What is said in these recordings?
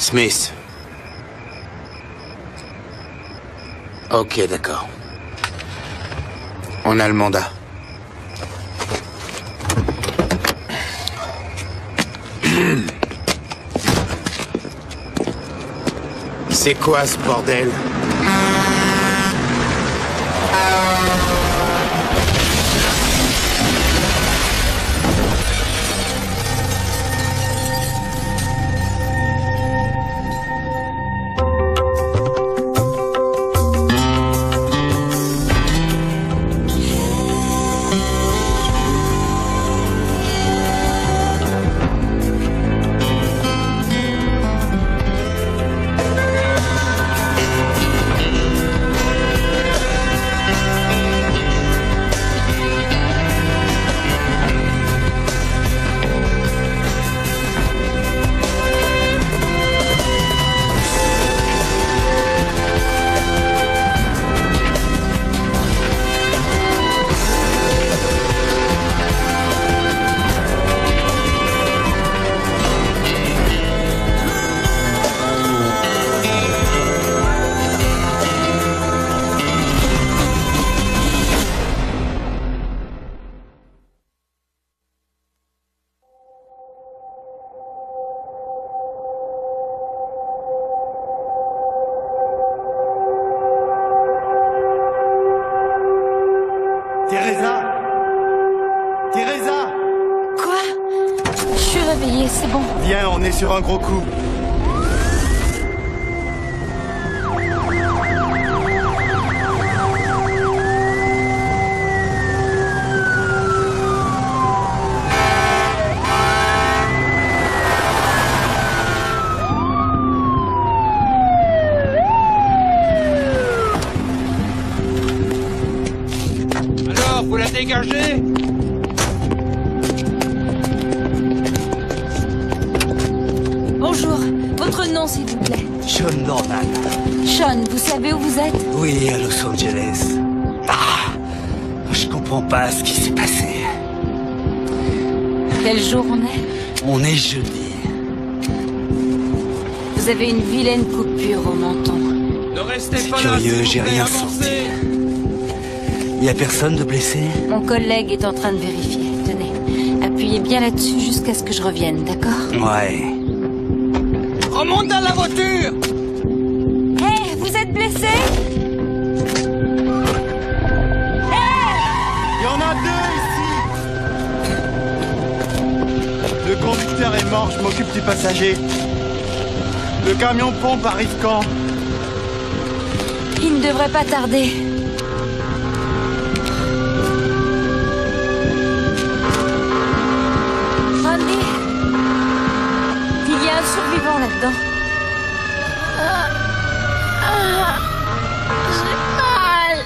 Smith. Ok, d'accord. On a le mandat. C'est quoi ce bordel? Sur un gros coup. Alors, vous la dégagez ? Bonjour, votre nom s'il vous plaît. Sean Norman. Sean, vous savez où vous êtes? Oui, à Los Angeles. Ah, je comprends pas ce qui s'est passé. Quel jour on est? On est jeudi. Vous avez une vilaine coupure au menton. Ne restez C'est pas curieux, là, j'ai rien senti. Y a personne de blessé? Mon collègue est en train de vérifier. Tenez, appuyez bien là-dessus jusqu'à ce que je revienne, d'accord? Ouais. Remonte dans la voiture! Hé, vous êtes blessé? Il y en a deux ici. Le conducteur est mort, je m'occupe du passager. Le camion-pompe arrive quand? Il ne devrait pas tarder. Randy, il y a un survivant là-dedans. J'ai mal.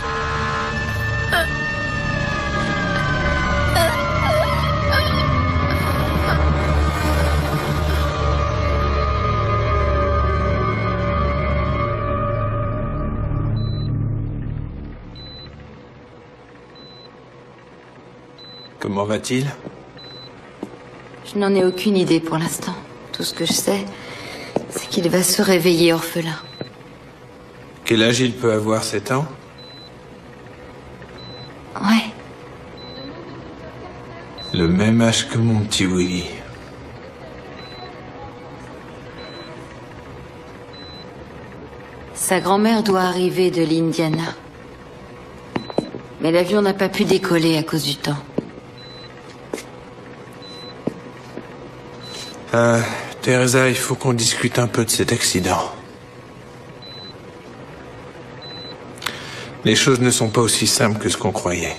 Comment va-t-il? Je n'en ai aucune idée pour l'instant. Tout ce que je sais, c'est qu'il va se réveiller orphelin. Quel âge il peut avoir, 7 ans? Ouais. Le même âge que mon petit Willy. Sa grand-mère doit arriver de l'Indiana. Mais l'avion n'a pas pu décoller à cause du temps. Teresa, il faut qu'on discute un peu de cet accident. Les choses ne sont pas aussi simples que ce qu'on croyait.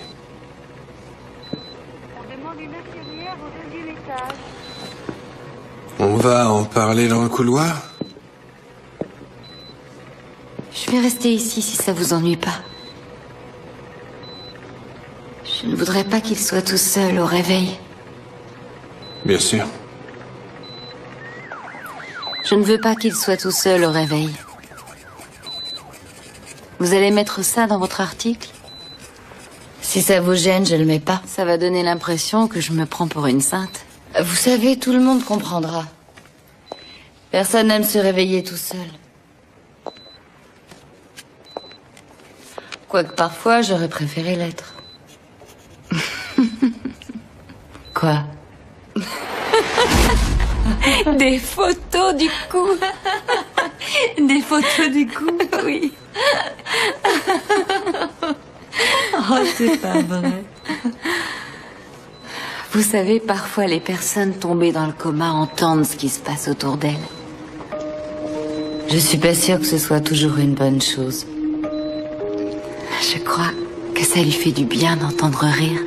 On demande une infirmière au 2e étage. On va en parler dans le couloir? Je vais rester ici si ça vous ennuie pas. Je ne voudrais pas qu'il soit tout seul au réveil. Bien sûr. Je ne veux pas qu'il soit tout seul au réveil. Vous allez mettre ça dans votre article? Si ça vous gêne, je le mets pas. Ça va donner l'impression que je me prends pour une sainte. Vous savez, tout le monde comprendra. Personne n'aime se réveiller tout seul. Quoique parfois, j'aurais préféré l'être. Quoi? Des photos du coup. Des photos du coup, oui. Oh, c'est pas vrai. Vous savez, parfois les personnes tombées dans le coma entendent ce qui se passe autour d'elles. Je suis pas sûre que ce soit toujours une bonne chose. Je crois que ça lui fait du bien d'entendre rire.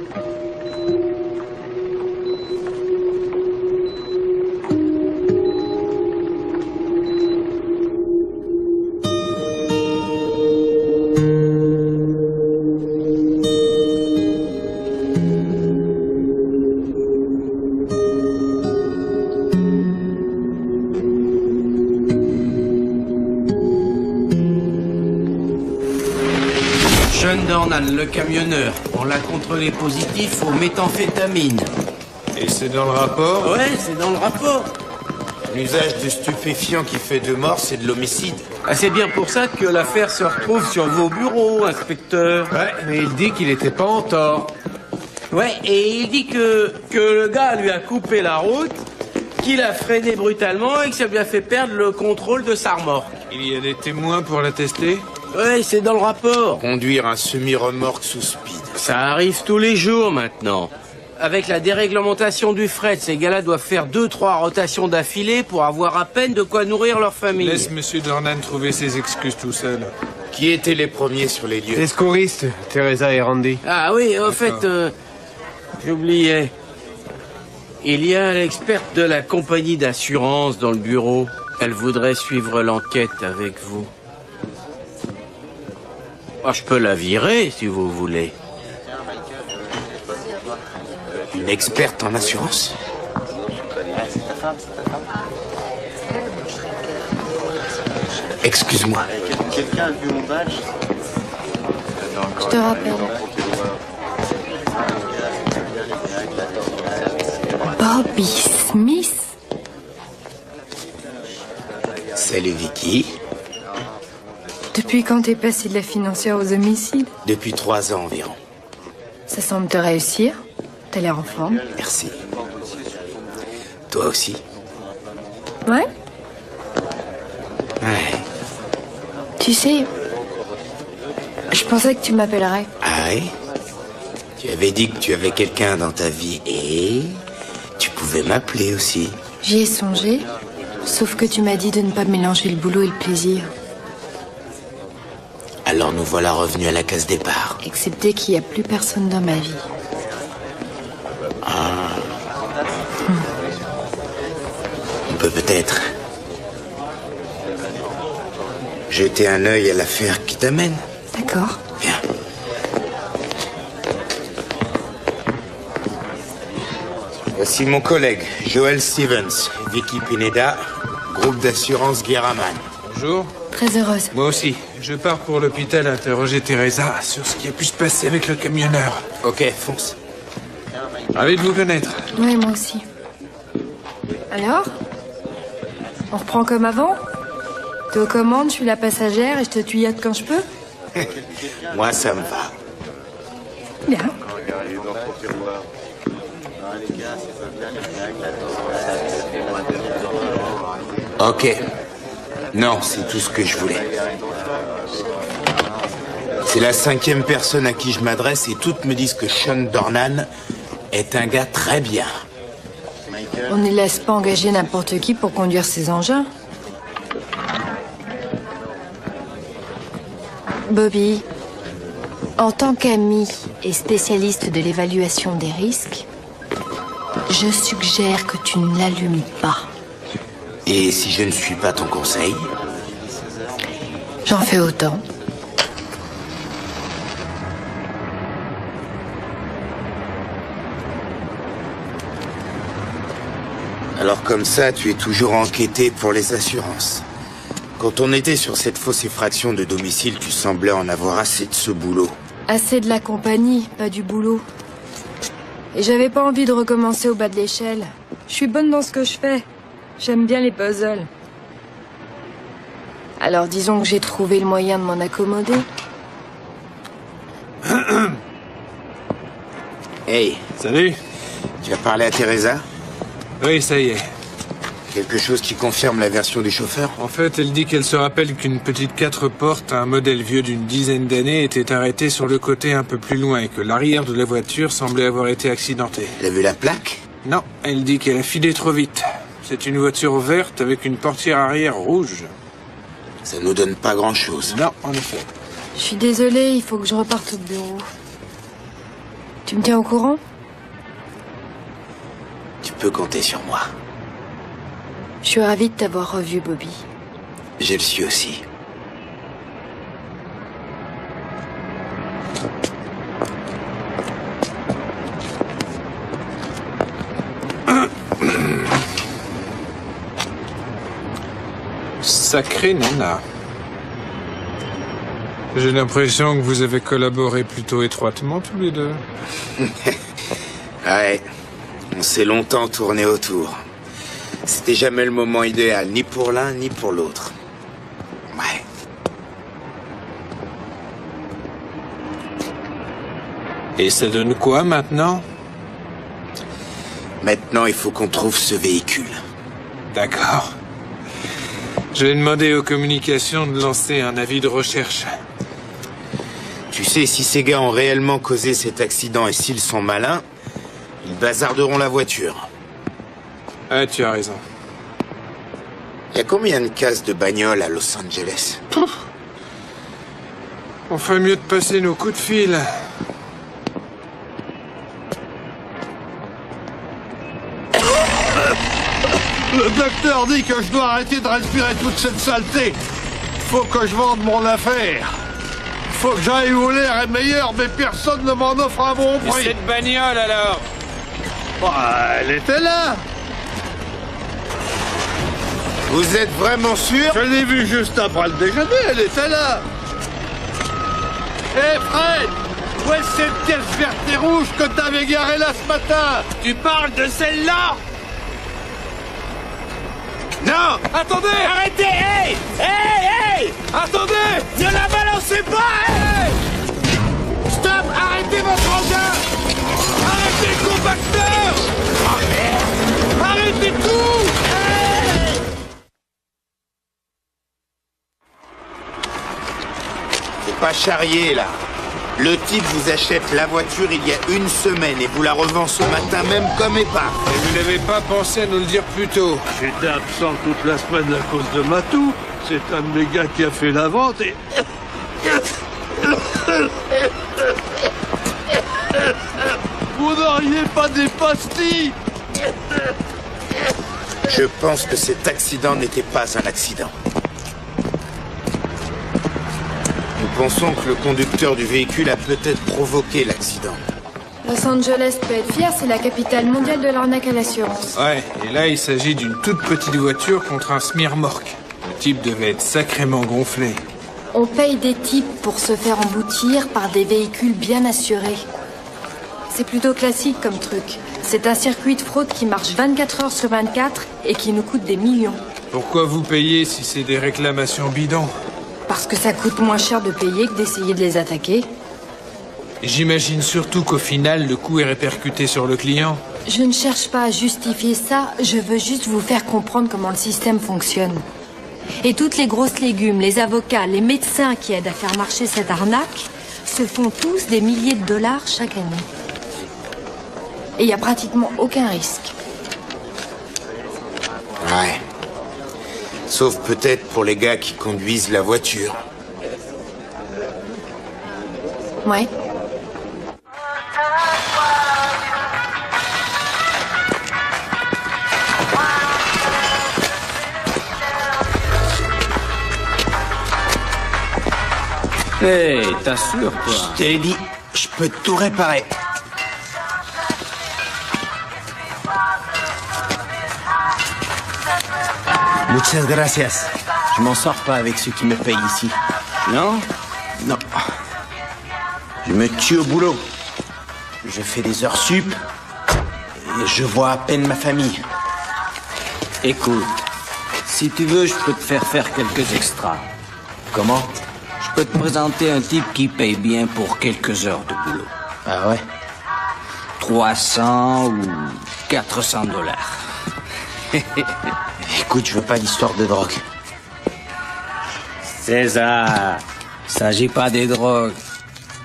Sean Dornan, le camionneur. On l'a contrôlé positif aux méthamphétamines. Et c'est dans le rapport? Ouais, c'est dans le rapport. L'usage de stupéfiants qui fait 2 morts, c'est de l'homicide. Ah, c'est bien pour ça que l'affaire se retrouve sur vos bureaux, inspecteur. Ouais, mais il dit qu'il était pas en tort. Ouais, et il dit que le gars lui a coupé la route, qu'il a freiné brutalement et que ça lui a fait perdre le contrôle de sa remorque. Il y a des témoins pour l'attester? Ouais, c'est dans le rapport. Conduire un semi-remorque sous speed. Ça arrive tous les jours maintenant. Avec la déréglementation du fret, ces gars-là doivent faire 2-3 rotations d'affilée pour avoir à peine de quoi nourrir leur famille. Laisse Monsieur Dornan trouver ses excuses tout seul. Qui étaient les premiers sur les lieux? Les secouristes, Teresa et Randy. Ah oui, en fait, j'oubliais. Il y a l'experte de la compagnie d'assurance dans le bureau. Elle voudrait suivre l'enquête avec vous. Ah, je peux la virer, si vous voulez. Une experte en assurance? Excuse-moi. Quelqu'un a vu mon badge? Je te rappelle. Bobby Smith? Salut Vicky. Depuis quand t'es passé de la financière aux homicides? Depuis 3 ans environ. Ça semble te réussir. T'as l'air en forme. Merci. Toi aussi? Ouais? Ouais. Tu sais, je pensais que tu m'appellerais. Ah oui? Tu avais dit que tu avais quelqu'un dans ta vie et tu pouvais m'appeler aussi. J'y ai songé, sauf que tu m'as dit de ne pas mélanger le boulot et le plaisir. Alors nous voilà revenus à la case départ. Excepté qu'il n'y a plus personne dans ma vie. On peut peut-être jeter un œil à l'affaire qui t'amène. D'accord. Viens. Voici mon collègue, Joel Stevens, Vicky Pineda, groupe d'assurance Guerraman. Bonjour. Très heureuse. Moi aussi. Je pars pour l'hôpital interroger Teresa sur ce qui a pu se passer avec le camionneur. Ok, fonce. Ravi de vous connaître. Oui, moi aussi. Alors? On reprend comme avant? T'es aux commandes, je suis la passagère et je te tuillote quand je peux? Moi, ça me va. Bien. Ok. Non, c'est tout ce que je voulais. C'est la 5e personne à qui je m'adresse et toutes me disent que Sean Dornan est un gars très bien. On ne laisse pas engager n'importe qui pour conduire ses engins. Bobby, en tant qu'ami et spécialiste de l'évaluation des risques, je suggère que tu ne l'allumes pas. Et si je ne suis pas ton conseil? J'en fais autant. Alors comme ça, tu es toujours enquêté pour les assurances. Quand on était sur cette fausse effraction de domicile, tu semblais en avoir assez de ce boulot. Assez de la compagnie, pas du boulot. Et j'avais pas envie de recommencer au bas de l'échelle. Je suis bonne dans ce que je fais. J'aime bien les puzzles. Alors disons que j'ai trouvé le moyen de m'en accommoder. Hey, Salut. tu as parlé à Teresa? Oui, ça y est. Quelque chose qui confirme la version du chauffeur? En fait, elle dit qu'elle se rappelle qu'une petite 4 portes, un modèle vieux d'une dizaine d'années, était arrêtée sur le côté un peu plus loin et que l'arrière de la voiture semblait avoir été accidenté. Elle a vu la plaque? Non, elle dit qu'elle a filé trop vite. C'est une voiture verte avec une portière arrière rouge. Ça nous donne pas grand-chose. Non, en effet. Je suis désolée, il faut que je reparte au bureau. Tu me tiens au courant? Tu peux compter sur moi. Je suis ravie de t'avoir revu, Bobby. Je le suis aussi. Sacré nana. J'ai l'impression que vous avez collaboré plutôt étroitement tous les deux. Ouais, on s'est longtemps tourné autour. C'était jamais le moment idéal, ni pour l'un ni pour l'autre. Ouais. Et ça donne quoi maintenant? Maintenant, il faut qu'on trouve ce véhicule. D'accord. Je vais demander aux communications de lancer un avis de recherche. Tu sais, si ces gars ont réellement causé cet accident et s'ils sont malins, ils bazarderont la voiture. Ah, tu as raison. Il y a combien de cases de bagnole à Los Angeles? On ferait mieux de passer nos coups de fil. Le docteur dit que je dois arrêter de respirer toute cette saleté. Faut que je vende mon affaire. Faut que j'aille où l'air est meilleur, mais personne ne m'en offre un bon Et prix. cette bagnole alors? Bah, elle était là. Vous êtes vraiment sûr? Je l'ai vue juste après le déjeuner, elle était là. Hé Fred, où est cette pièce verte et rouge que t'avais garée là ce matin? Tu parles de celle-là? Non! Attendez! Arrêtez! Hey! Hey! Hey! Attendez! Ne la balancez pas! Hey! Stop! Arrêtez votre engin! Arrêtez le compacteur! Arrêtez tout! Hey! Faut pas charrier, là. Le type vous achète la voiture il y a une semaine et vous la revend ce matin même comme épave. Et vous n'avez pas pensé à nous le dire plus tôt? J'étais absent toute la semaine à cause de Matou. C'est un de mes gars qui a fait la vente et... Vous n'auriez pas des pastilles? Je pense que cet accident n'était pas un accident. Nous pensons que le conducteur du véhicule a peut-être provoqué l'accident. Los Angeles peut être fier, c'est la capitale mondiale de l'arnaque à l'assurance. Ouais, et là il s'agit d'une toute petite voiture contre un smirmorque. Le type devait être sacrément gonflé. On paye des types pour se faire emboutir par des véhicules bien assurés. C'est plutôt classique comme truc. C'est un circuit de fraude qui marche 24 heures sur 24 et qui nous coûte des millions. Pourquoi vous payez si c'est des réclamations bidons? Parce que ça coûte moins cher de payer que d'essayer de les attaquer. J'imagine surtout qu'au final, le coût est répercuté sur le client. Je ne cherche pas à justifier ça, je veux juste vous faire comprendre comment le système fonctionne. Et toutes les grosses légumes, les avocats, les médecins qui aident à faire marcher cette arnaque se font tous des milliers de dollars chaque année. Et il n'y a pratiquement aucun risque. Ouais. Sauf peut-être pour les gars qui conduisent la voiture. Ouais. Hey, t'assures, toi? Je t'ai dit, je peux tout réparer. Muchas gracias. Je m'en sors pas avec ceux qui me payent ici. Non? Non. Je me tue au boulot. Je fais des heures sup. Et je vois à peine ma famille. Écoute, Si tu veux, je peux te faire quelques extras. Comment? Je peux te présenter un type qui paye bien pour quelques heures de boulot. Ah ouais? 300 ou 400 $. Écoute, je veux pas d'histoire de drogue. César, s'agit pas des drogues.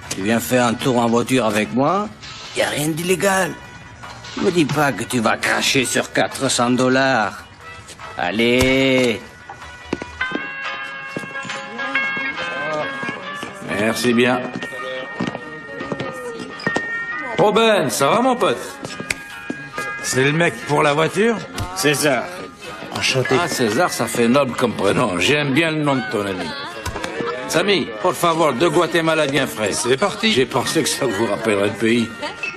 Tu viens faire un tour en voiture avec moi? Y a rien d'illégal. Me dis pas que tu vas cracher sur 400 $. Allez. Merci bien. Oh Ben, ça va mon pote? C'est le mec pour la voiture? César. Enchanté. Ah, César, ça fait noble comme prénom. J'aime bien le nom de ton ami. Samy, por favor, de Guatemala bien frais. C'est parti. J'ai pensé que ça vous rappellerait le pays.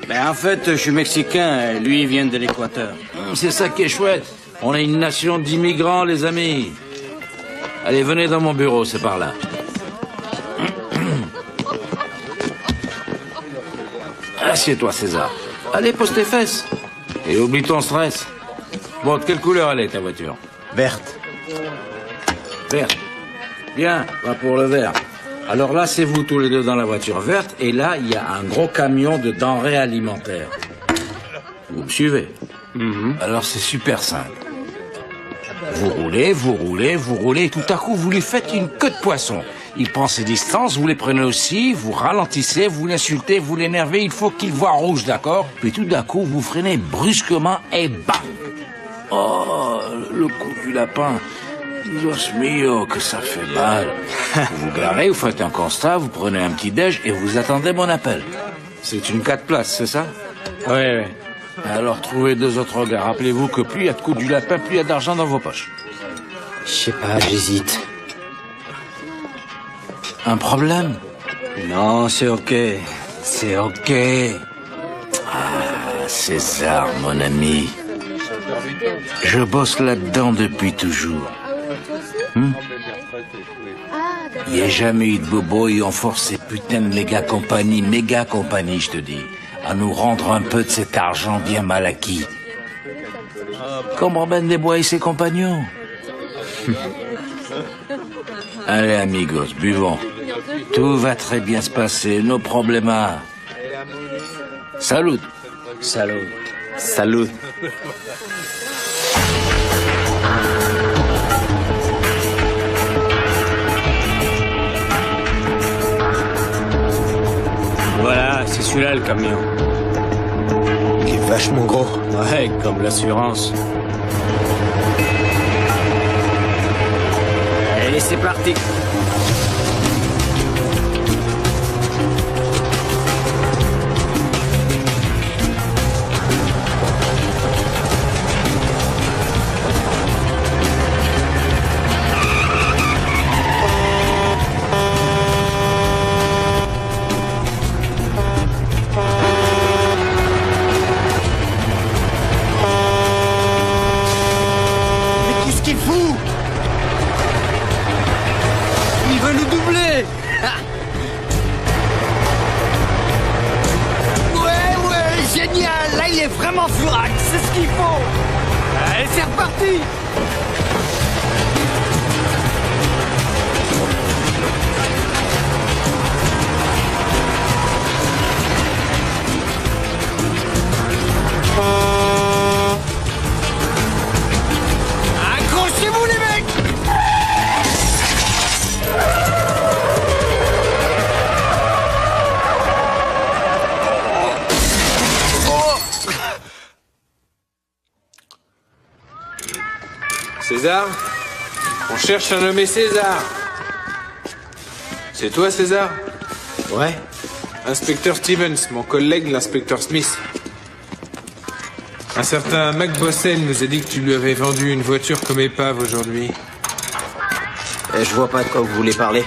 Ben en fait, je suis mexicain, et lui il vient de l'Équateur. C'est ça qui est chouette. On est une nation d'immigrants, les amis. Allez, venez dans mon bureau, c'est par là. Assieds-toi, César. Allez, pose tes fesses. Et oublie ton stress. Bon, de quelle couleur elle est, ta voiture? Verte. Verte. Bien, va pour le vert. Alors là, c'est vous tous les deux dans la voiture verte, et là, il y a un gros camion de denrées alimentaires. Vous me suivez? Alors c'est super simple. Vous roulez, et tout à coup, vous lui faites une queue de poisson. Il prend ses distances, vous les prenez aussi, vous ralentissez, vous l'insultez, vous l'énervez, il faut qu'il voie rouge, d'accord? Puis tout d'un coup, vous freinez brusquement et bam! Oh, le coup du lapin. Dios mio, que ça fait mal. Vous vous garez, vous faites un constat, vous prenez un petit déj et vous attendez mon appel. C'est une 4 places, c'est ça? Oui. Alors trouvez 2 autres gars. Rappelez-vous que plus il y a de coups du lapin, plus il y a d'argent dans vos poches. Je sais pas, j'hésite. Un problème? Non, c'est ok. C'est ok. Ah, César, mon ami. Je bosse là-dedans depuis toujours. Il n'y a jamais eu de bobo et on force ces putains de méga compagnies, je te dis, à nous rendre un peu de cet argent bien mal acquis. Comme Robin des Bois et ses compagnons. Allez, amigos, buvons. Tout va très bien se passer, no problema. Salut. Salut. Salut. Voilà, c'est celui-là le camion. Il est vachement gros. Ouais, comme l'assurance. Allez, c'est parti. Vraiment furax, c'est ce qu'il faut. Allez, c'est reparti. Accrochez-vous les mecs. César? On cherche un nommé César. C'est toi, César? Ouais. Inspecteur Stevens, mon collègue, l'inspecteur Smith. Un certain Mac Bossel nous a dit que tu lui avais vendu une voiture comme épave aujourd'hui. Je vois pas de quoi vous voulez parler.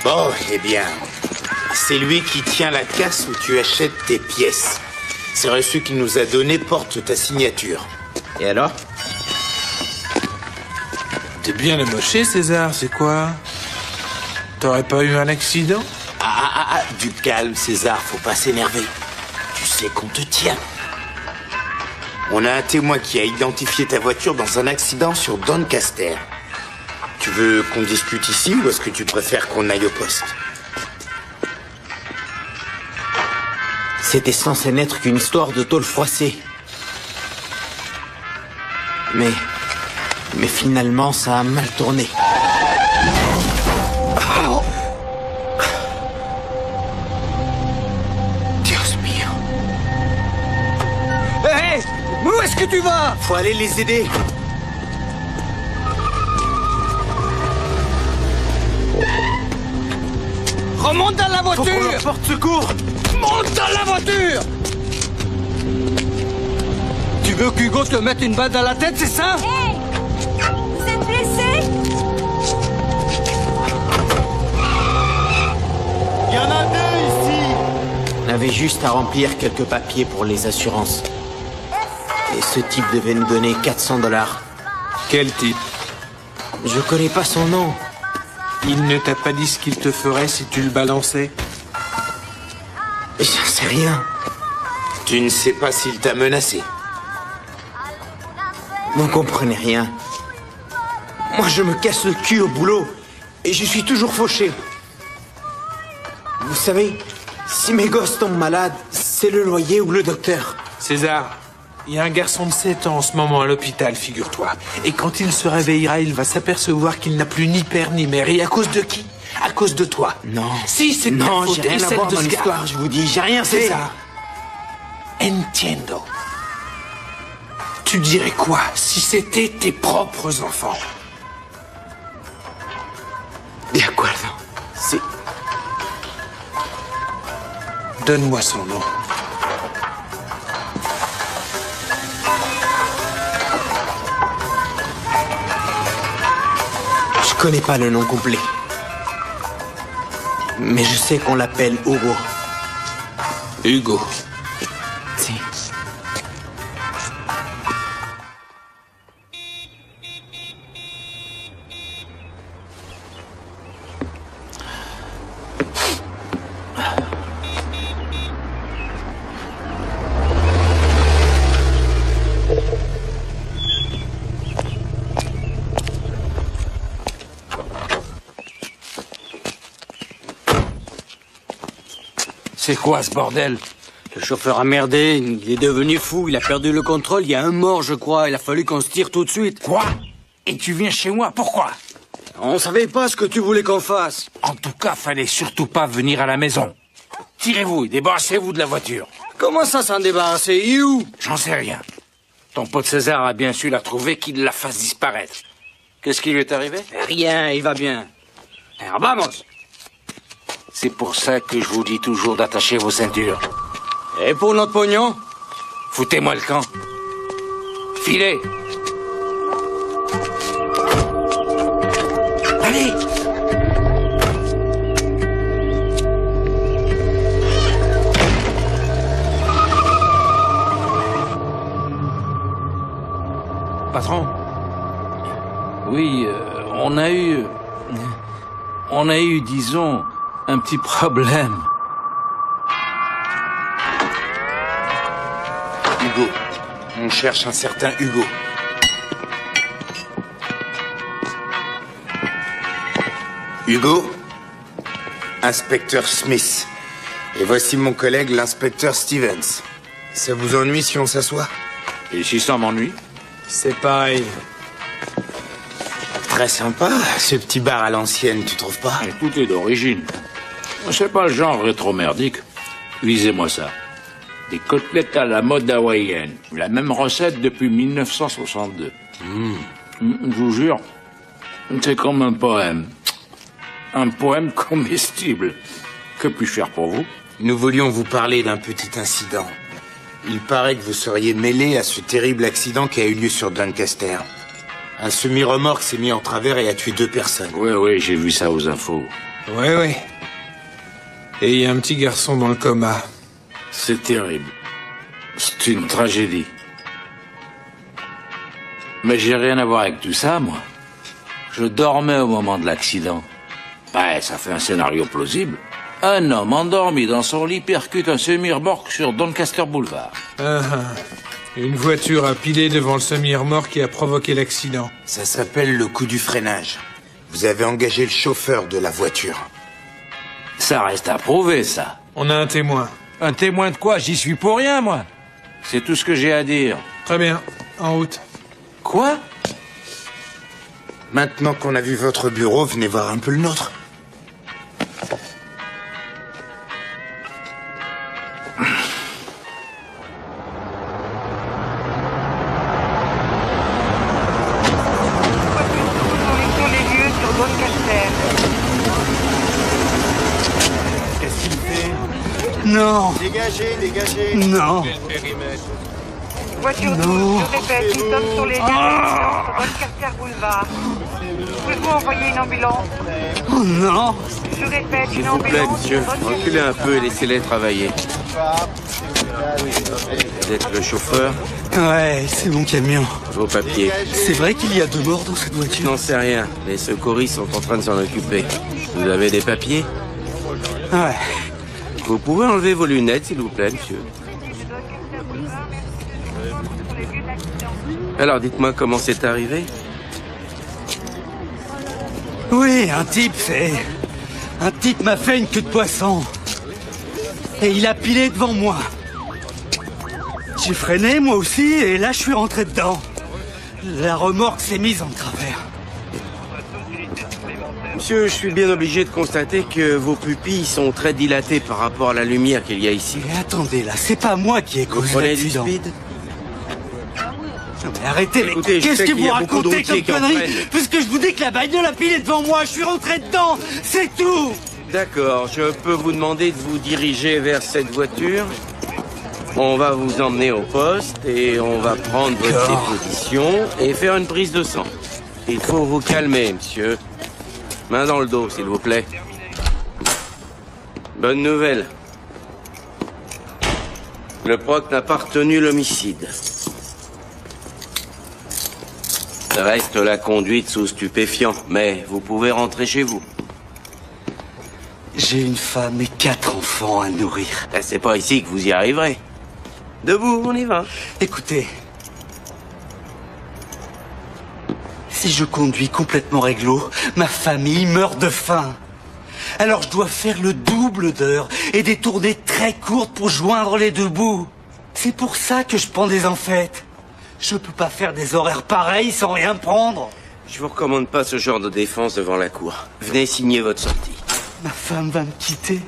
Bon, eh bien, c'est lui qui tient la casse où tu achètes tes pièces. Ces reçus qu'il nous a donné portent ta signature. Et alors? T'es bien amoché, César, c'est quoi? T'aurais pas eu un accident? Du calme, César, faut pas s'énerver. Tu sais qu'on te tient. On a un témoin qui a identifié ta voiture dans un accident sur Doncaster. Tu veux qu'on discute ici ou est-ce que tu préfères qu'on aille au poste? C'était censé n'être qu'une histoire de tôle froissée. Mais finalement, ça a mal tourné. Oh. Dios mio. Hé, où est-ce que tu vas? Faut aller les aider. Remonte dans la voiture. Faut qu'on leur porte secours. Monte dans la voiture. Tu veux qu'Hugo te mette une balle dans la tête, c'est ça? Hey! Vous êtes blessé? Il y en a deux ici. On avait juste à remplir quelques papiers pour les assurances. Et ce type devait nous donner 400 $. Quel type? Je connais pas son nom. Il ne t'a pas dit ce qu'il te ferait si tu le balançais? J'en sais rien. Tu ne sais pas s'il t'a menacé. Vous comprenez rien. Moi, je me casse le cul au boulot. Et je suis toujours fauché. Vous savez, si mes gosses tombent malades, c'est le loyer ou le docteur. César, il y a un garçon de 7 ans en ce moment à l'hôpital, figure-toi. Et quand il se réveillera, il va s'apercevoir qu'il n'a plus ni père ni mère. Et à cause de qui? À cause de toi. Non. Si, c'est non, ta faute j'ai rien et à celle voir de dans ce gars. l'histoire, je vous dis, j'ai rien fait. César, entiendo. Tu dirais quoi si c'était tes propres enfants? De acuerdo. C'est... Donne-moi son nom. Je connais pas le nom complet. Mais je sais qu'on l'appelle Hugo. Hugo. Si. C'est quoi ce bordel? Le chauffeur a merdé, il est devenu fou, il a perdu le contrôle, il y a un mort, je crois, il a fallu qu'on se tire tout de suite. Quoi? Et tu viens chez moi, pourquoi? On savait pas ce que tu voulais qu'on fasse. En tout cas, fallait surtout pas venir à la maison. Tirez-vous et débarrassez-vous de la voiture. Comment ça s'en débarrasser? Il est où? J'en sais rien. Ton pote César a bien su la trouver, qu'il la fasse disparaître. Qu'est-ce qui lui est arrivé? Rien, il va bien. Alors, vamos. C'est pour ça que je vous dis toujours d'attacher vos ceintures. Et pour notre pognon? Foutez-moi le camp. Filez. Allez. Patron. Oui, on a eu, disons, un petit problème. Hugo. On cherche un certain Hugo. Hugo? Inspecteur Smith. Et voici mon collègue, l'inspecteur Stevens. Ça vous ennuie si on s'assoit? Et si ça m'ennuie? C'est pareil. Très sympa, ce petit bar à l'ancienne, tu trouves pas? Tout est d'origine. C'est pas le genre rétro-merdique. Lisez-moi ça. Des côtelettes à la mode hawaïenne. La même recette depuis 1962. Je vous jure, c'est comme un poème. Un poème comestible. Que puis-je faire pour vous? Nous voulions vous parler d'un petit incident. Il paraît que vous seriez mêlé à ce terrible accident qui a eu lieu sur Doncaster. Un semi-remorque s'est mis en travers et a tué 2 personnes. Oui, j'ai vu ça aux infos. Ouais. Et il y a un petit garçon dans le coma. C'est terrible. C'est une tragédie. Mais j'ai rien à voir avec tout ça, moi. Je dormais au moment de l'accident. Ben, ça fait un scénario plausible. Un homme endormi dans son lit percute un semi-remorque sur Doncaster Boulevard. Une voiture a pilé devant le semi-remorque qui a provoqué l'accident. Ça s'appelle le coup du freinage. Vous avez engagé le chauffeur de la voiture. Ça reste à prouver, ça. On a un témoin. Un témoin de quoi? J'y suis pour rien, moi. C'est tout ce que j'ai à dire. Très bien. En route. Quoi? Maintenant qu'on a vu votre bureau, venez voir un peu le nôtre. Non. Dégagez, dégagez. Non. Voiture 12, je répète, nous sommes sur les lieux sur Doncaster Boulevard. Pouvez-vous envoyer une ambulance? Oh non. Je répète, S'il une vous plaît, ambulance. monsieur, reculez un peu et laissez-les travailler. Vous êtes le chauffeur? Ouais, c'est mon camion. Vos papiers. C'est vrai qu'il y a 2 morts dans cette Je voiture? n'en sais rien. Les secouristes sont en train de s'en occuper. Vous avez des papiers? Ouais. Vous pouvez enlever vos lunettes, s'il vous plaît, monsieur. Alors, dites-moi comment c'est arrivé? Oui, un type m'a fait une queue de poisson. Et il a pilé devant moi. J'ai freiné, moi aussi, et là, je suis rentré dedans. La remorque s'est mise en travers. Monsieur, je suis bien obligé de constater que vos pupilles sont très dilatées par rapport à la lumière qu'il y a ici. Mais attendez, là, c'est pas moi qui ai Vous causé prenez du l'accident. speed? Mais arrêtez, mais Écoutez, je qu'est-ce sais que qu'il y vous a beaucoup racontez de comme routiers qui en conneries? prennent. Puisque je vous dis que la bagnole a pilé devant moi, je suis rentré dedans, c'est tout. D'accord, je peux vous demander de vous diriger vers cette voiture. On va vous emmener au poste et on va prendre votre déposition et faire une prise de sang. Il faut vous calmer, monsieur. Main dans le dos, s'il vous plaît. Bonne nouvelle. Le proc n'a pas retenu l'homicide. Reste la conduite sous stupéfiant, mais vous pouvez rentrer chez vous. J'ai une femme et 4 enfants à nourrir. Ben, c'est pas ici que vous y arriverez. Debout, on y va. Écoutez, si je conduis complètement réglo, ma famille meurt de faim. Alors je dois faire le double d'heures et des tournées très courtes pour joindre les 2 bouts. C'est pour ça que je prends des enfêtes. Je peux pas faire des horaires pareils sans rien prendre. Je vous recommande pas ce genre de défense devant la cour. Venez signer votre sortie. Ma femme va me quitter.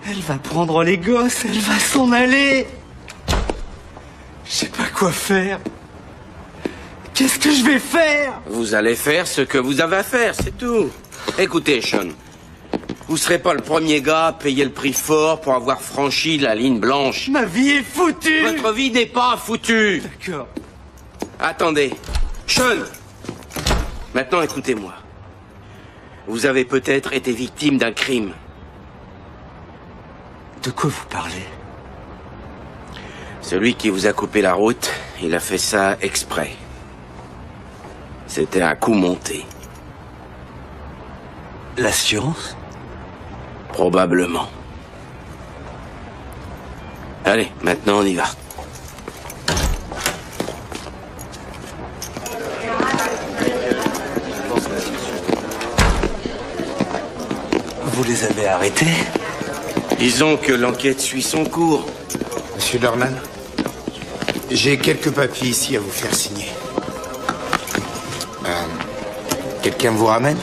Elle va prendre les gosses, elle va s'en aller. Je sais pas quoi faire. Qu'est-ce que je vais faire? Vous allez faire ce que vous avez à faire, c'est tout. Écoutez, Sean. Vous serez pas le premier gars à payer le prix fort pour avoir franchi la ligne blanche. Ma vie est foutue. Votre vie n'est pas foutue. D'accord. Attendez. Sean. Maintenant, écoutez-moi. Vous avez peut-être été victime d'un crime. De quoi vous parlez? Celui qui vous a coupé la route, il a fait ça exprès. C'était un coup monté. L'assurance? Probablement. Allez, maintenant on y va. Vous les avez arrêtés? Disons que l'enquête suit son cours. Monsieur Dornan, j'ai quelques papiers ici à vous faire signer. Quelqu'un vous ramène?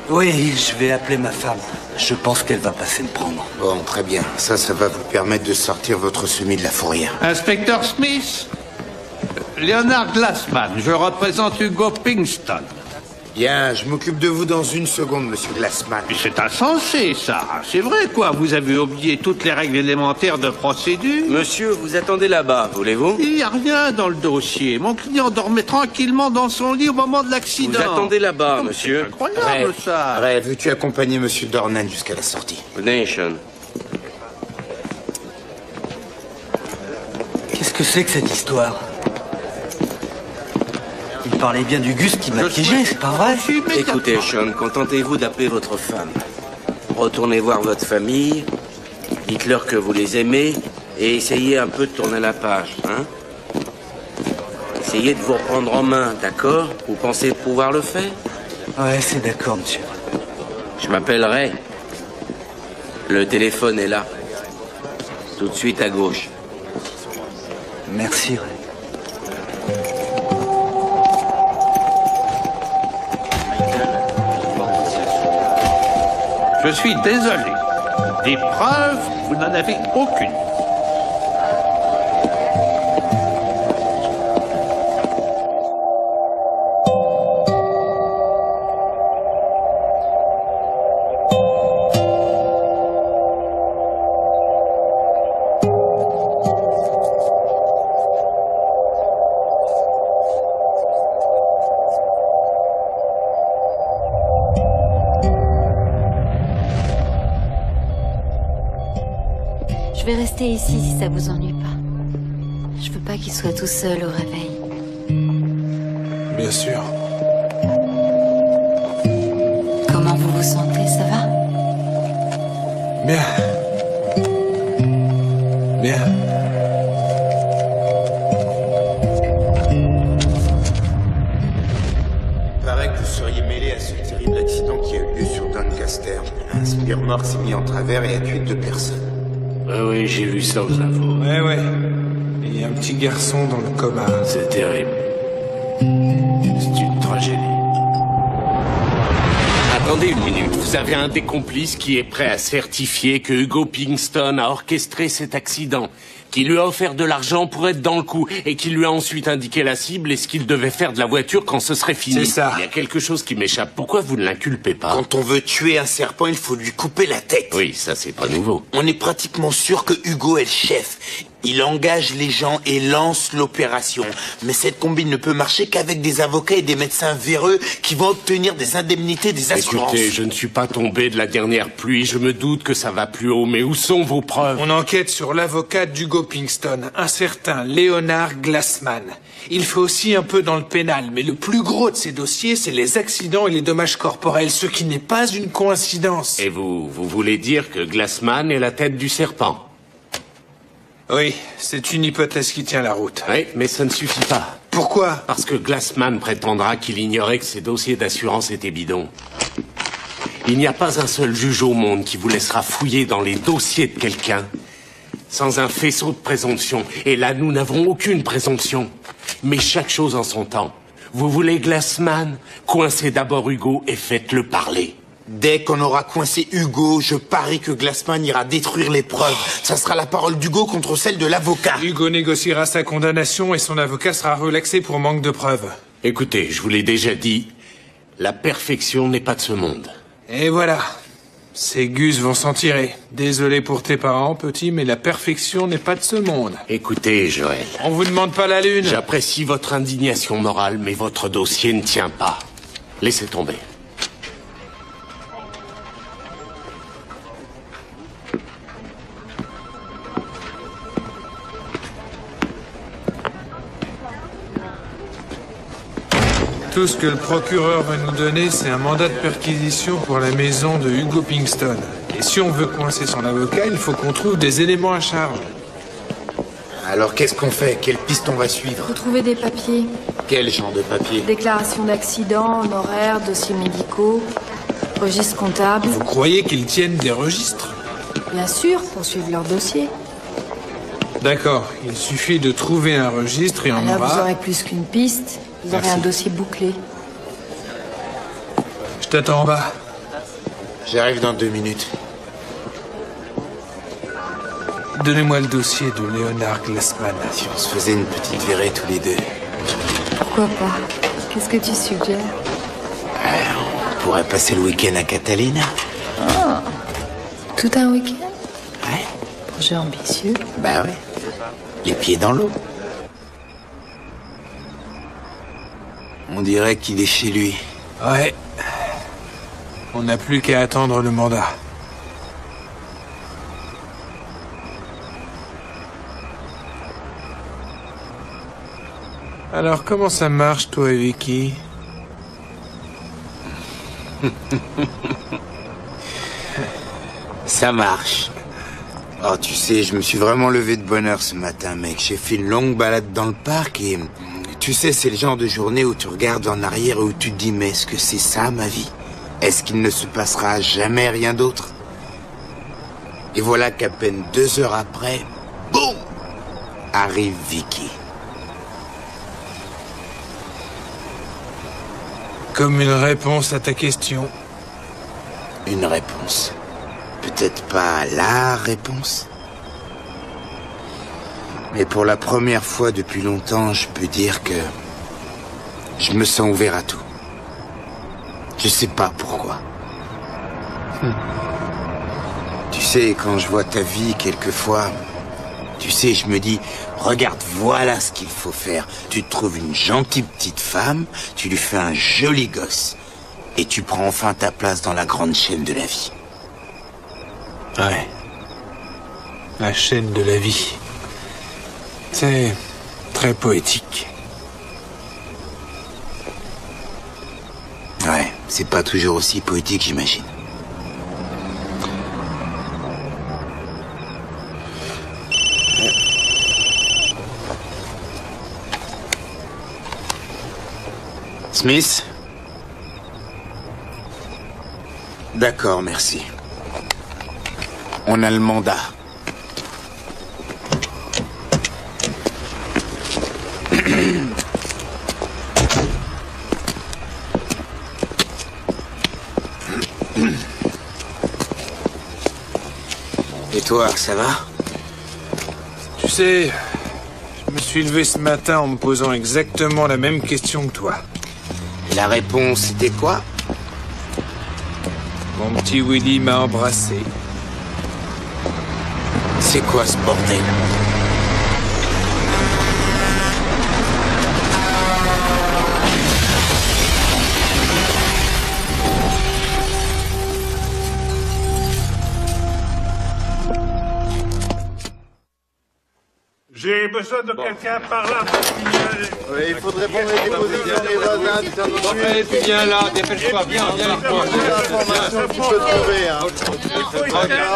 Oui, je vais appeler ma femme. Je pense qu'elle va passer me prendre. Bon, très bien. Ça va vous permettre de sortir votre semi de la fourrière. Inspecteur Smith, Leonard Glassman, je représente Hugo Pinkston. Bien, je m'occupe de vous dans une seconde, monsieur Glassman. Mais c'est insensé, ça. C'est vrai, quoi. Vous avez oublié toutes les règles élémentaires de procédure. Monsieur, vous attendez là-bas, voulez-vous? Il n'y a rien dans le dossier. Mon client dormait tranquillement dans son lit au moment de l'accident. Vous attendez là-bas, monsieur. C'est incroyable, ça. Ray, veux-tu accompagner monsieur Dornan jusqu'à la sortie? Venez, Sean. Qu'est-ce que c'est que cette histoire? Il parlait bien du Gus qui m'a piégé, c'est pas vrai? Écoutez, Sean, contentez-vous d'appeler votre femme. Retournez voir votre famille. Dites-leur que vous les aimez Et essayez un peu de tourner la page, hein? Essayez de vous reprendre en main, d'accord? Vous pensez pouvoir le faire? Ouais, c'est d'accord, monsieur. Je m'appelle Ray. Le téléphone est là. Tout de suite à gauche. Merci, Ray. Je suis désolé. Des preuves, vous n'en avez aucune. Je vais rester ici si ça vous ennuie pas. Je veux pas qu'il soit tout seul au réveil. Bien sûr. Comment vous vous sentez, ça va? Bien. Bien. Il paraît que vous seriez mêlé à ce terrible accident qui a eu lieu sur Doncaster. Un semi-remorque s'est mis en travers et a tué 2 personnes. Oui, j'ai vu ça aux infos. Ouais. Il y a un petit garçon dans le coma. C'est terrible. C'est une tragédie. Attendez une minute, vous avez un des complices qui est prêt à certifier que Hugo Pinkston a orchestré cet accident, qui lui a offert de l'argent pour être dans le coup, et qui lui a ensuite indiqué la cible et ce qu'il devait faire de la voiture quand ce serait fini. C'est ça. Il y a quelque chose qui m'échappe. Pourquoi vous ne l'inculpez pas? Quand on veut tuer un serpent, il faut lui couper la tête. Oui, ça c'est pas nouveau. On est pratiquement sûr que Hugo est le chef. Il engage les gens et lance l'opération. Mais cette combine ne peut marcher qu'avec des avocats et des médecins véreux qui vont obtenir des indemnités, des assurances. Écoutez, je ne suis pas tombé de la dernière pluie, je me doute que ça va plus haut, mais où sont vos preuves? On enquête sur l'avocat d'Hugo Pinkston, un certain Leonard Glassman. Il fait aussi un peu dans le pénal, mais le plus gros de ses dossiers, c'est les accidents et les dommages corporels, ce qui n'est pas une coïncidence. Et vous voulez dire que Glassman est la tête du serpent? Oui, c'est une hypothèse qui tient la route. Oui, mais ça ne suffit pas. Pourquoi? Parce que Glassman prétendra qu'il ignorait que ses dossiers d'assurance étaient bidons. Il n'y a pas un seul juge au monde qui vous laissera fouiller dans les dossiers de quelqu'un sans un faisceau de présomption. Et là, nous n'avons aucune présomption. Mais chaque chose en son temps. Vous voulez Glassman? Coincez d'abord Hugo et faites-le parler. Dès qu'on aura coincé Hugo, je parie que Glassman ira détruire les preuves. Ça sera la parole d'Hugo contre celle de l'avocat. Hugo négociera sa condamnation et son avocat sera relaxé pour manque de preuves. Écoutez, je vous l'ai déjà dit, la perfection n'est pas de ce monde. Et voilà. Ces gus vont s'en tirer. Désolé pour tes parents, petit, mais la perfection n'est pas de ce monde. Écoutez, Joël. On vous demande pas la lune. J'apprécie votre indignation morale, mais votre dossier ne tient pas. Laissez tomber. Tout ce que le procureur va nous donner, c'est un mandat de perquisition pour la maison de Hugo Pinkston. Et si on veut coincer son avocat, il faut qu'on trouve des éléments à charge. Alors qu'est-ce qu'on fait? Quelle piste on va suivre? Retrouver des papiers. Quel genre de papier? Déclaration d'accident, honoraires, dossiers médicaux, registre comptable. Vous croyez qu'ils tiennent des registres? Bien sûr, pour suivre leur dossier. D'accord, il suffit de trouver un registre et on Là, aura... vous aurez plus qu'une piste. Vous aurez un dossier bouclé. Je t'attends en bas. J'arrive dans 2 minutes. Donnez-moi le dossier de Leonard Glassman. Si on se faisait une petite virée tous les deux. Pourquoi pas? Qu'est-ce que tu suggères? On pourrait passer le week-end à Catalina. Ah, tout un week-end? Ouais. Projet ambitieux. Bah ouais. Les pieds dans l'eau. On dirait qu'il est chez lui. Ouais. On n'a plus qu'à attendre le mandat. Alors, comment ça marche, toi et Vicky? Ça marche. Oh, tu sais, je me suis vraiment levé de bonne heure ce matin, mec. J'ai fait une longue balade dans le parc et... Tu sais, c'est le genre de journée où tu regardes en arrière et où tu te dis, mais est-ce que c'est ça, ma vie? Est-ce qu'il ne se passera jamais rien d'autre? Et voilà qu'à peine 2 heures après, boum, arrive Vicky. Comme une réponse à ta question. Une réponse. Peut-être pas la réponse. Mais pour la première fois depuis longtemps, je peux dire que je me sens ouvert à tout. Je sais pas pourquoi. Tu sais, quand je vois ta vie, quelquefois, tu sais, je me dis, regarde, voilà ce qu'il faut faire. Tu te trouves une gentille petite femme, tu lui fais un joli gosse, et tu prends enfin ta place dans la grande chaîne de la vie. Ouais. La chaîne de la vie. C'est très poétique. Ouais, c'est pas toujours aussi poétique, j'imagine. Smith? D'accord, merci. On a le mandat. Et toi, ça va? Tu sais, je me suis levé ce matin en me posant exactement la même question que toi. Et la réponse, c'était quoi? Mon petit Willy m'a embrassé. C'est quoi ce bordel? J'ai besoin de quelqu'un par là. Oui, il faudrait prendre les dépositions des voisins. Allez, tu viens là, dépêche-toi, viens là.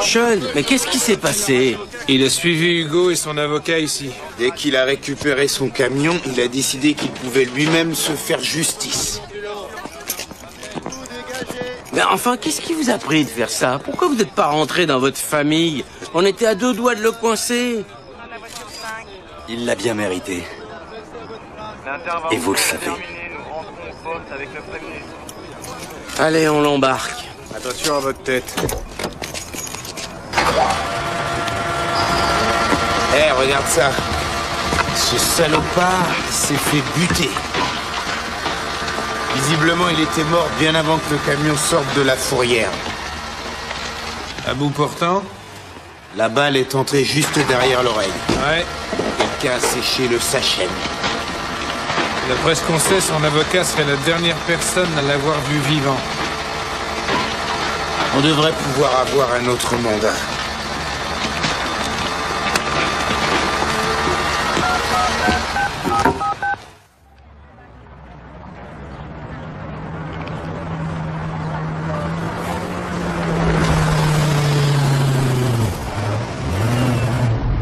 Sean, mais qu'est-ce qui s'est passé? Il a suivi Hugo et son avocat ici. Dès qu'il a récupéré son camion, il a décidé qu'il pouvait lui-même se faire justice. Mais enfin, qu'est-ce qui vous a pris de faire ça? Pourquoi vous n'êtes pas rentré dans votre famille? On était à 2 doigts de le coincer. Il l'a bien mérité. Et vous le savez. Allez, on l'embarque. Attention à votre tête. Eh, regarde ça. Ce salopard s'est fait buter. Visiblement, il était mort bien avant que le camion sorte de la fourrière. À bout portant? La balle est entrée juste derrière l'oreille. Ouais. Quelqu'un a séché le sachet. D'après ce qu'on sait, son avocat serait la dernière personne à l'avoir vu vivant. On devrait pouvoir avoir un autre mandat.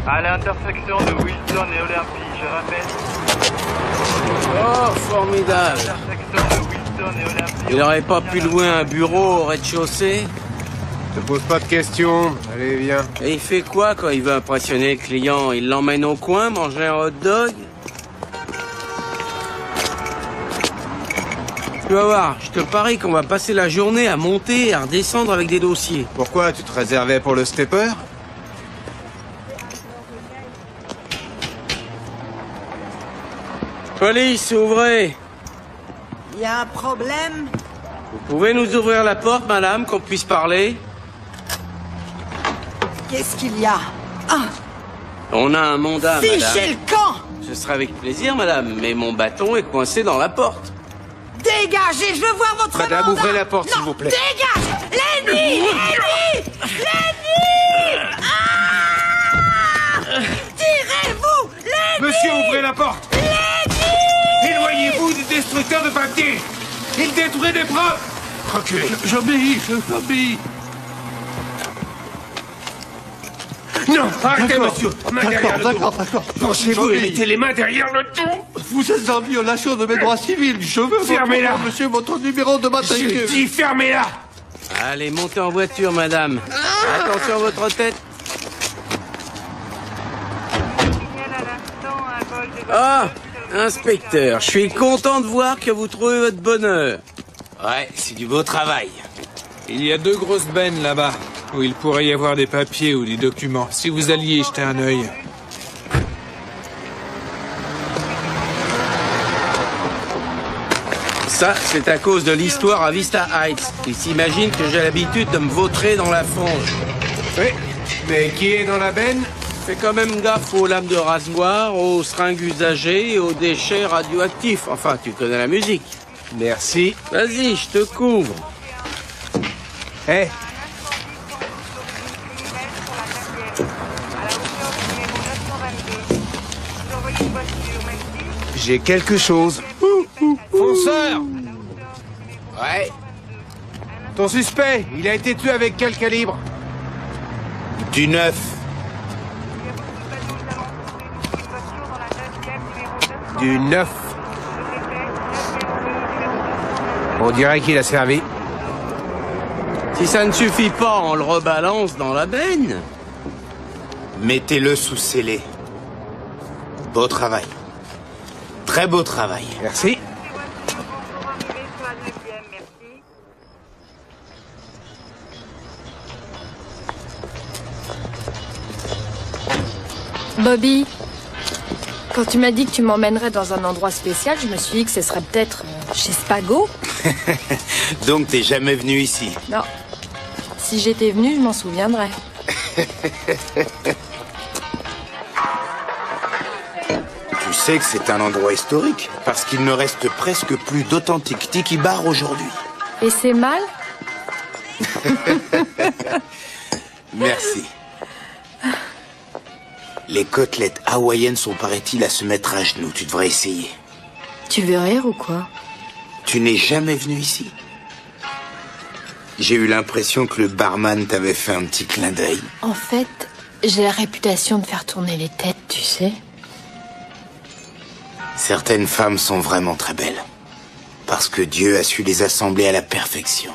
À l'intersection de Wilson et Olympie, je répète. Oh, formidable. Intersection de Wilson et Olympie. Il n'aurait pas pu louer un bureau au rez-de-chaussée? Te pose pas de questions. Allez, viens. Et il fait quoi quand il veut impressionner le client? Il l'emmène au coin manger un hot dog? Tu vas voir, je te parie qu'on va passer la journée à monter et à redescendre avec des dossiers. Pourquoi? Tu te réservais pour le stepper? Police, ouvrez! Il y a un problème? Vous pouvez nous ouvrir la porte, madame, qu'on puisse parler? Qu'est-ce qu'il y a? Ah, On a un mandat, fichez madame. le camp! Ce sera avec plaisir, madame, mais mon bâton est coincé dans la porte. Dégagez, je veux voir votre Madame, mandat. ouvrez la porte, s'il vous plaît. Dégage! Lenny! Lenny! Lenny! Ah! Tirez-vous! Lenny! Monsieur, ouvrez la porte! Lenny! Éloignez-vous du destructeur de papier! Il détruit des preuves! Reculez! J'obéis, j'obéis! Non, arrêtez, monsieur. Main derrière le dos. D'accord. Penchez-vous et mettez les mains derrière le dos. Vous êtes en violation de mes droits civils. Je veux Fermez-la. votre nom, monsieur, votre numéro de matricule. Je dis fermez-la. Allez, montez en voiture, madame. Attention à votre tête. Ah, inspecteur, je suis content de voir que vous trouvez votre bonheur. Ouais, c'est du beau travail. Il y a 2 grosses bennes là-bas, où il pourrait y avoir des papiers ou des documents, si vous alliez y jeter un œil. Ça, c'est à cause de l'histoire à Vista Heights. Ils s'imaginent que j'ai l'habitude de me vautrer dans la fange. Oui, mais qui est dans la benne? Fais quand même gaffe aux lames de rasoir, aux seringues usagées et aux déchets radioactifs. Enfin, tu connais la musique. Merci. Vas-y, je te couvre. Hé, j'ai quelque chose. Fonceur! Ouais. Ton suspect, il a été tué avec quel calibre? Du 9. Du 9. On dirait qu'il a servi. Si ça ne suffit pas, on le rebalance dans la benne. Mettez-le sous scellé. Beau travail. Très beau travail. Merci. Bobby, quand tu m'as dit que tu m'emmènerais dans un endroit spécial, je me suis dit que ce serait peut-être chez Spago. Donc t'es jamais venu ici? Non. Si j'étais venue, je m'en souviendrais. Tu sais que c'est un endroit historique, parce qu'il ne reste presque plus d'authentiques tiki bars aujourd'hui. Et c'est mal? Merci. Les côtelettes hawaïennes sont, paraît-il, à se mettre à genoux. Tu devrais essayer. Tu veux rire ou quoi? Tu n'es jamais venu ici? J'ai eu l'impression que le barman t'avait fait un petit clin d'œil. En fait, j'ai la réputation de faire tourner les têtes, tu sais. Certaines femmes sont vraiment très belles. Parce que Dieu a su les assembler à la perfection.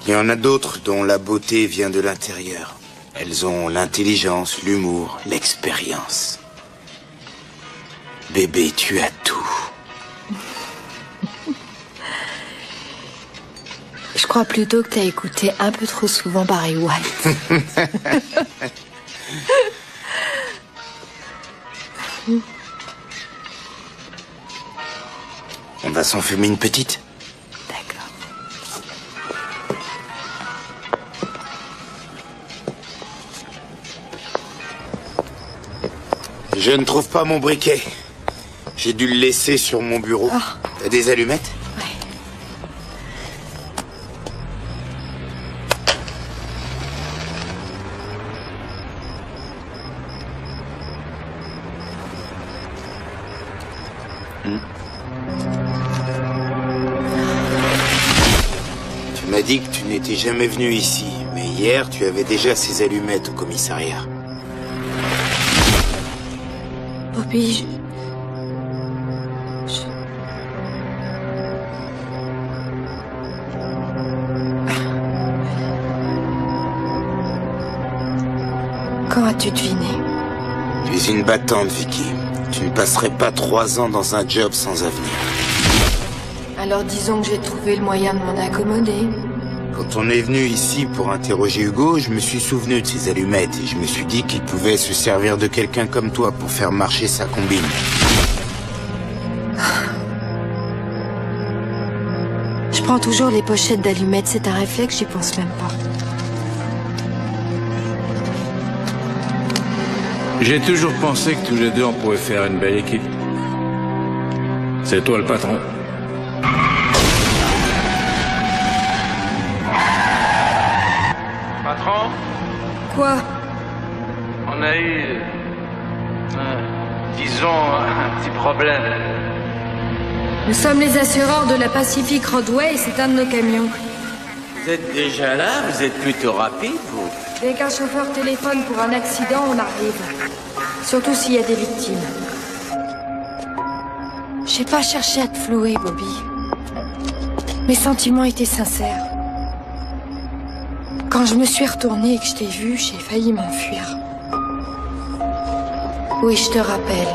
Il y en a d'autres dont la beauté vient de l'intérieur. Elles ont l'intelligence, l'humour, l'expérience. Bébé, tu as tout. Je crois plutôt que t'as écouté un peu trop souvent Barry White. On va s'en fumer une petite? D'accord. Je ne trouve pas mon briquet. J'ai dû le laisser sur mon bureau. Oh. T'as des allumettes? Tu m'as dit que tu n'étais jamais venu ici, mais hier tu avais déjà ces allumettes au commissariat. Bobby, Quand as-tu deviné? Tu es une battante, Vicky. Tu ne passerais pas 3 ans dans un job sans avenir. Alors disons que j'ai trouvé le moyen de m'en accommoder. Quand on est venu ici pour interroger Hugo, je me suis souvenu de ses allumettes et je me suis dit qu'il pouvait se servir de quelqu'un comme toi pour faire marcher sa combine. Je prends toujours les pochettes d'allumettes, c'est un réflexe, j'y pense même pas. J'ai toujours pensé que tous les deux on pouvait faire une belle équipe. C'est toi le patron. Patron, Quoi? on a eu, disons, un petit problème. Nous sommes les assureurs de la Pacific Roadway et c'est un de nos camions. Vous êtes déjà là? Vous êtes plutôt rapide, vous. Dès qu'un chauffeur téléphone pour un accident, on arrive. Surtout s'il y a des victimes. J'ai pas cherché à te flouer, Bobby. Mes sentiments étaient sincères. Quand je me suis retournée et que je t'ai vu, j'ai failli m'enfuir. Oui, je te rappelle.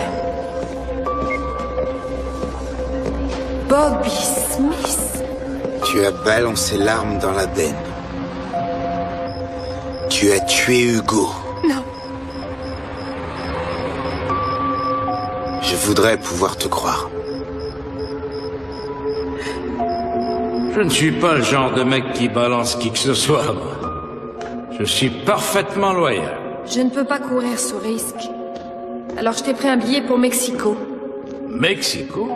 Bobby Smith. Tu as balancé l'arme dans la benne. Tu as tué Hugo. Non. Je voudrais pouvoir te croire. Je ne suis pas le genre de mec qui balance qui que ce soit, moi. Je suis parfaitement loyal. Je ne peux pas courir ce risque. Alors je t'ai pris un billet pour Mexico. Mexico?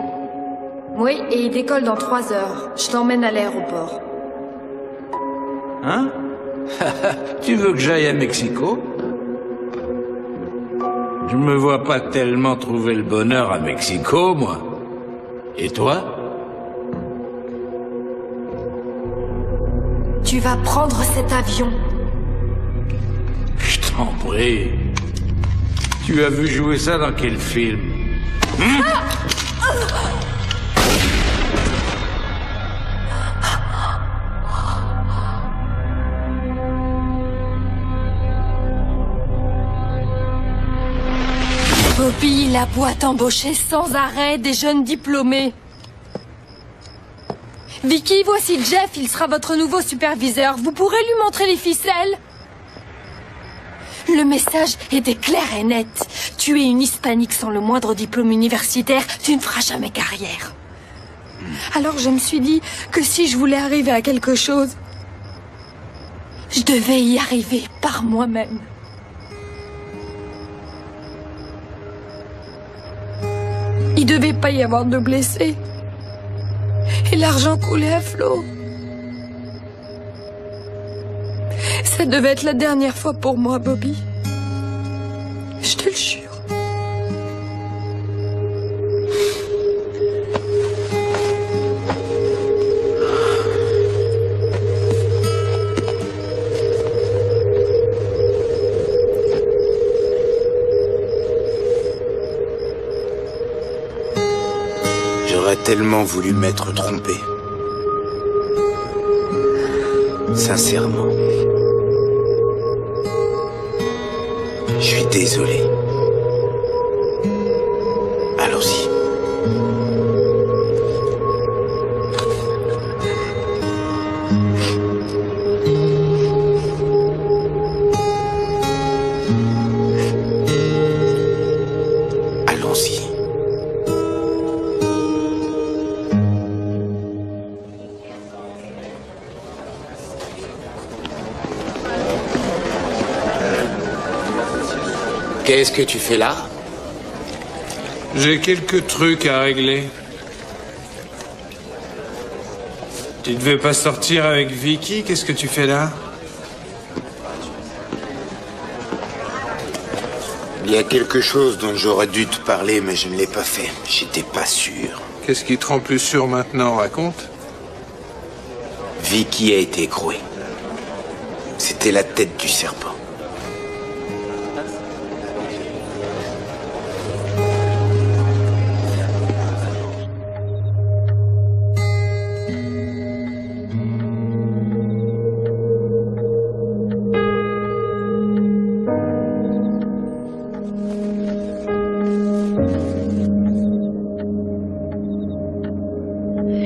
Oui, et il décolle dans 3 heures. Je t'emmène à l'aéroport. Hein? Tu veux que j'aille à Mexico? Je me vois pas tellement trouver le bonheur à Mexico, moi. Et toi? Tu vas prendre cet avion. Je t'en prie. Tu as vu jouer ça dans quel film? Bobby, la boîte embauchée sans arrêt des jeunes diplômés. Vicky, voici Jeff, il sera votre nouveau superviseur. Vous pourrez lui montrer les ficelles? Le message était clair et net. Tu es une hispanique sans le moindre diplôme universitaire, tu ne feras jamais carrière. Alors je me suis dit que si je voulais arriver à quelque chose, je devais y arriver par moi-même. Il devait pas y avoir de blessés. Et l'argent coulait à flot. Ça devait être la dernière fois pour moi, Bobby. Je te le jure. J'aurais tellement voulu m'être trompé. Sincèrement. Je suis désolé. Allons-y. Allons-y. Qu'est-ce que tu fais là? J'ai quelques trucs à régler. Tu devais pas sortir avec Vicky, qu'est-ce que tu fais là? Il y a quelque chose dont j'aurais dû te parler, mais je ne l'ai pas fait. J'étais pas sûr. Qu'est-ce qui te rend plus sûr maintenant, raconte? Vicky a été écrouée. C'était la tête du serpent.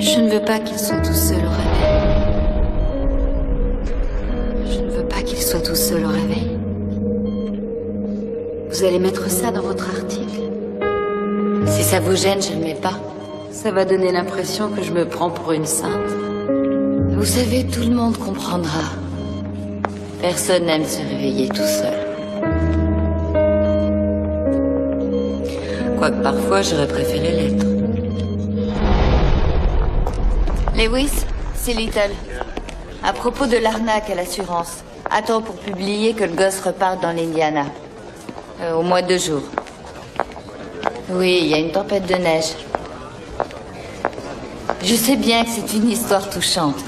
Je ne veux pas qu'il soit tout seul au réveil. Je ne veux pas qu'il soit tout seul au réveil. Vous allez mettre ça dans votre article. Si ça vous gêne, je ne le mets pas. Ça va donner l'impression que je me prends pour une sainte. Vous savez, tout le monde comprendra. Personne n'aime se réveiller tout seul. Quoique parfois, j'aurais préféré l'être. Lewis, c'est Little. À propos de l'arnaque à l'assurance, attends pour publier que le gosse reparte dans l'Indiana. Au moins 2 jours. Oui, il y a une tempête de neige. Je sais bien que c'est une histoire touchante.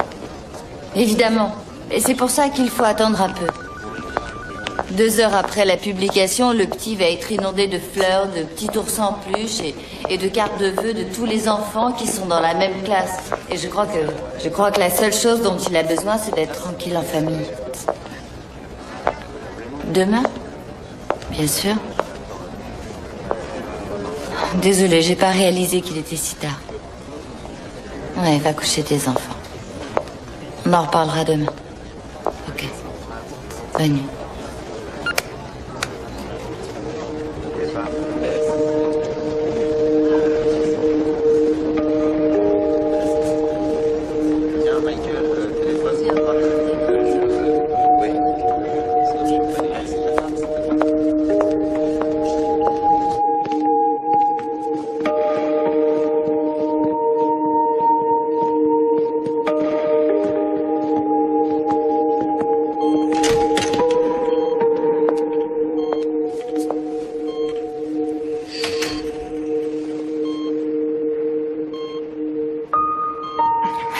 Évidemment. Et c'est pour ça qu'il faut attendre un peu. 2 heures après la publication, le petit va être inondé de fleurs, de petits ours en peluche et de cartes de vœux de tous les enfants qui sont dans la même classe. Et je crois que la seule chose dont il a besoin, c'est d'être tranquille en famille. Demain? Bien sûr. Désolée, j'ai pas réalisé qu'il était si tard. Ouais, va coucher tes enfants. On en reparlera demain. Ok. Bonne nuit.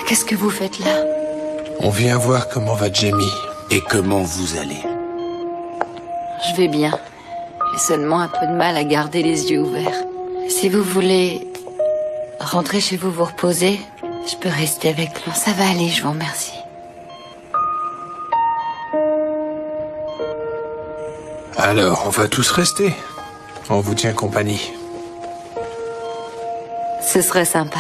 Qu'est-ce que vous faites là? On vient voir comment va Jamie. Et comment vous allez? Je vais bien. J'ai seulement un peu de mal à garder les yeux ouverts. Si vous voulez rentrer chez vous vous reposer, je peux rester avec lui. Ça va aller, je vous remercie. Alors, on va tous rester. On vous tient compagnie. Ce serait sympa.